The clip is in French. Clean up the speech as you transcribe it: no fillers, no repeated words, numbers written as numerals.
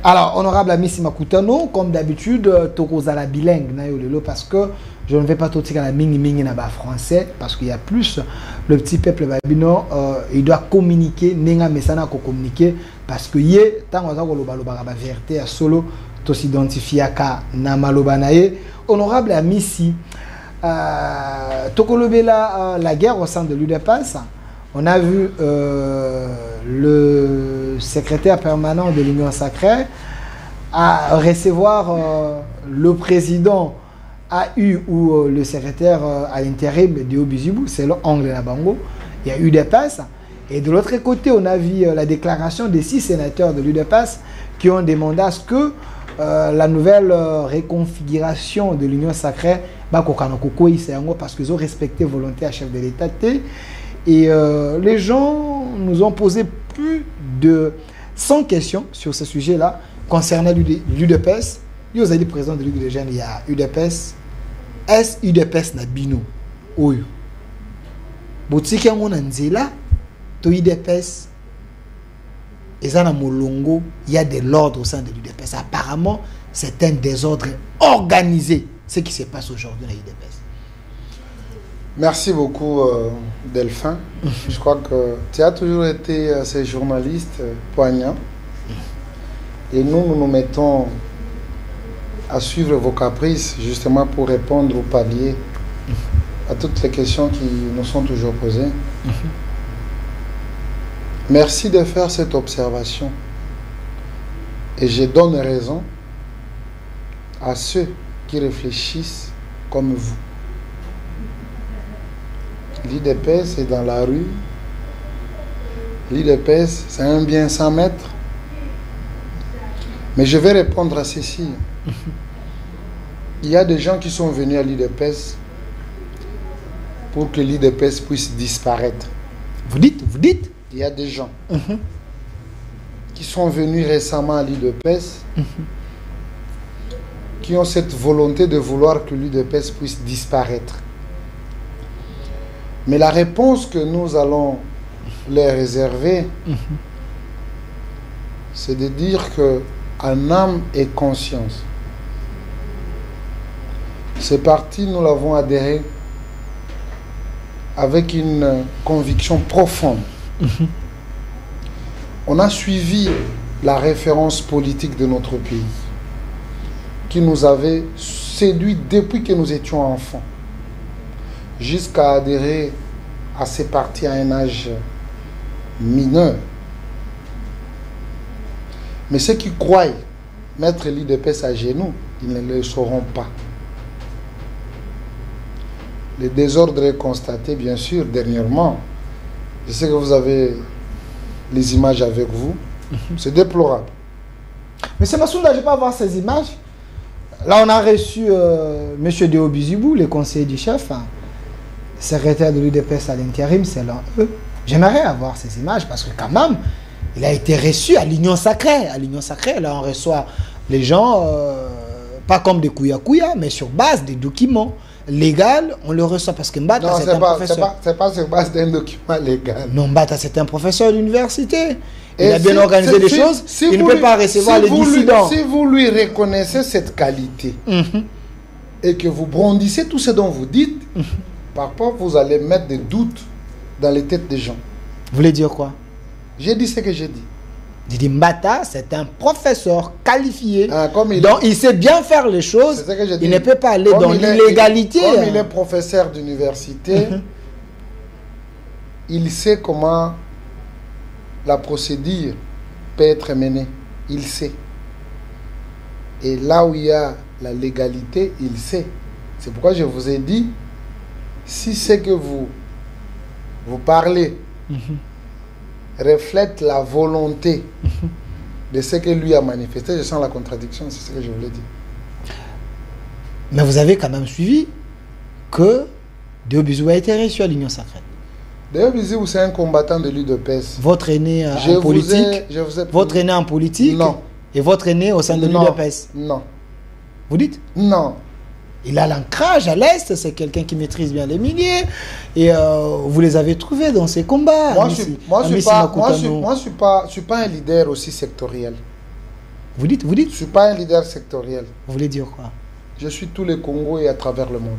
Alors, honorable Amissi Makutano, comme d'habitude, Tokozala bilingue, parce que je ne vais pas tout dire la mini naba français, parce qu'il y a plus. Le petit peuple babino, il doit communiquer, nenga mesana ko communiquer, parce que yé, tant qu'on a la vérité à solo, to s'identifier à na maloba nae. Honorable Amissi, Tokolobela, la guerre au sein de l'UDPS. On a vu le secrétaire permanent de l'Union sacrée à recevoir le président AU ou le secrétaire à l'intérim de Obizibou, c'est l'angle de Bango. Il y a eu des passes. Et de l'autre côté, on a vu la déclaration des 6 sénateurs de l'UDPS qui ont demandé à ce que la nouvelle réconfiguration de l'Union sacrée, parce qu'ils ont respecté volonté à chef de l'État. Et les gens nous ont posé plus de 100 questions sur ce sujet-là concernant l'UDPS. Vous avez dit président de l'UDPS, il y a UDPS. Est UDPS na bino oyo. Botiki yango na nzela to UDPS ezana molongo, il y a de l'ordre au sein de l'UDPS. Apparemment, c'est un désordre organisé ce qui se passe aujourd'hui dans l'UDPS. Merci beaucoup, Delphin. Je crois que tu as toujours été ces journalistes poignants. Et nous mettons à suivre vos caprices, justement pour répondre au palier à toutes les questions qui nous sont toujours posées. Merci de faire cette observation. Et je donne raison à ceux qui réfléchissent comme vous. L'IDPS est dans la rue. L'IDPS, c'est un bien sans maître. Mais je vais répondre à ceci. Il y a des gens qui sont venus à l'IDPS pour que l'IDPS puisse disparaître. Vous dites? Il y a des gens qui sont venus récemment à l'IDPS qui ont cette volonté de vouloir que l'IDPS puisse disparaître. Mais la réponse que nous allons leur réserver, c'est de dire que en âme et conscience, ce parti, nous l'avons adhéré avec une conviction profonde. On a suivi la référence politique de notre pays, qui nous avait séduit depuis que nous étions enfants, jusqu'à adhérer à ces partis à un âge mineur. Mais ceux qui croient mettre l'IDPS à genoux, ils ne le sauront pas. Le désordre est constaté, bien sûr, dernièrement. Je sais que vous avez les images avec vous. C'est déplorable. Mais c'est Massounda, je ne vais pas voir ces images. Là, on a reçu M. Deo Bizibou, le conseiller du chef, secrétaire de l'UDPS à l'intérim, c'est l'un eux. J'aimerais avoir ces images parce que quand même, il a été reçu à l'Union sacrée. À l'Union sacrée, là, on reçoit les gens, pas comme des couilla, mais sur base des documents légaux, on le reçoit parce que Mbata, c'est un professeur. C'est pas sur base d'un document légal. Non, Mbata, c'est un professeur d'université. Il a bien organisé les choses. Il ne peut pas recevoir les dissidents. Si vous lui reconnaissez cette qualité et que vous brandissez tout ce dont vous dites, parfois vous allez mettre des doutes dans les têtes des gens. Vous voulez dire quoi? J'ai dit ce que j'ai dit. J'ai dit Mbata, c'est un professeur qualifié. Donc il sait bien faire les choses. Il ne peut pas aller dans l'illégalité. Comme il est professeur d'université, il sait comment la procédure peut être menée. Il sait. Et là où il y a la légalité, il sait. C'est pourquoi je vous ai dit, si c'est que vous parlez reflète la volonté de ce que lui a manifesté, je sens la contradiction, c'est ce que je voulais dire. Mais vous avez quand même suivi que Deo Bizibou a été reçu à l'Union sacrée. Deo Bizibou, c'est un combattant de l'UDPS. Votre aîné en politique. Votre aîné en politique. Non. Et votre aîné au sein de l'UDPS. Non. Vous dites? Non. Il a l'ancrage à l'Est, c'est quelqu'un qui maîtrise bien les milieux. Et vous les avez trouvés dans ces combats. Moi, je ne suis pas un leader aussi sectoriel. Vous dites Je ne suis pas un leader sectoriel. Vous voulez dire quoi? Je suis tous les Congos et à travers le monde.